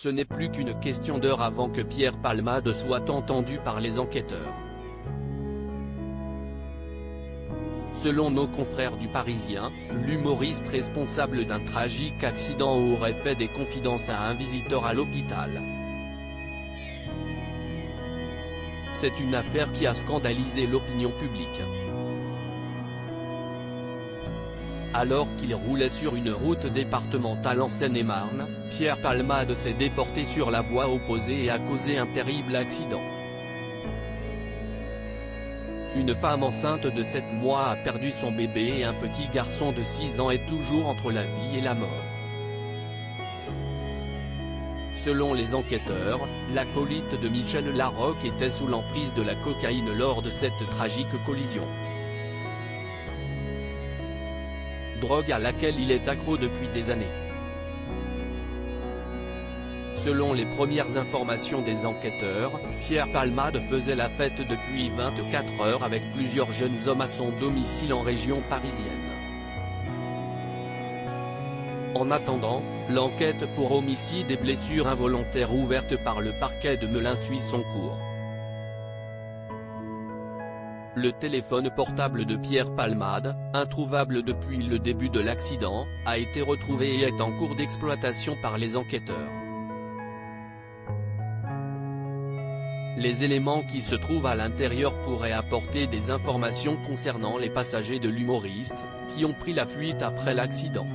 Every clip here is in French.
ce n'est plus qu'une question d'heures avant que Pierre Palmade soit entendu par les enquêteurs. Selon nos confrères du Parisien, l'humoriste responsable d'un tragique accident aurait fait des confidences à un visiteur à l'hôpital. C'est une affaire qui a scandalisé l'opinion publique. Alors qu'il roulait sur une route départementale en Seine-et-Marne, Pierre Palmade s'est déporté sur la voie opposée et a causé un terrible accident. Une femme enceinte de 7 mois a perdu son bébé et un petit garçon de 6 ans est toujours entre la vie et la mort. Selon les enquêteurs, l'acolyte de Michel Larocque était sous l'emprise de la cocaïne lors de cette tragique collision. Drogue à laquelle il est accro depuis des années. Selon les premières informations des enquêteurs, Pierre Palmade faisait la fête depuis 24 heures avec plusieurs jeunes hommes à son domicile en région parisienne. En attendant, l'enquête pour homicide et blessures involontaires ouverte par le parquet de Melun suit son cours. Le téléphone portable de Pierre Palmade, introuvable depuis le début de l'accident, a été retrouvé et est en cours d'exploitation par les enquêteurs. Les éléments qui se trouvent à l'intérieur pourraient apporter des informations concernant les passagers de l'humoriste, qui ont pris la fuite après l'accident.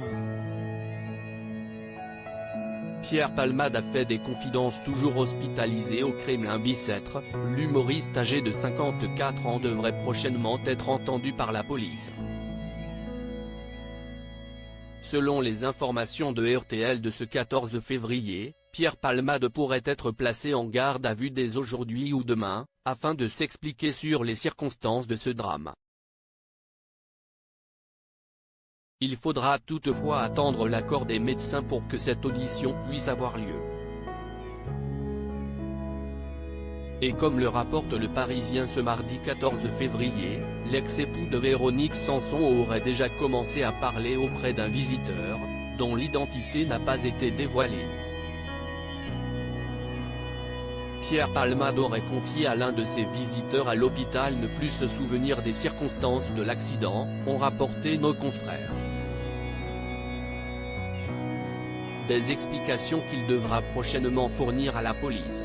Pierre Palmade a fait des confidences toujours hospitalisé au Kremlin-Bicêtre. L'humoriste âgé de 54 ans devrait prochainement être entendu par la police. Selon les informations de RTL de ce 14 février, Pierre Palmade pourrait être placé en garde à vue dès aujourd'hui ou demain, afin de s'expliquer sur les circonstances de ce drame. Il faudra toutefois attendre l'accord des médecins pour que cette audition puisse avoir lieu. Et comme le rapporte le Parisien ce mardi 14 février, l'ex-époux de Véronique Sanson aurait déjà commencé à parler auprès d'un visiteur, dont l'identité n'a pas été dévoilée. Pierre Palmade aurait confié à l'un de ses visiteurs à l'hôpital ne plus se souvenir des circonstances de l'accident, ont rapporté nos confrères. Des explications qu'il devra prochainement fournir à la police.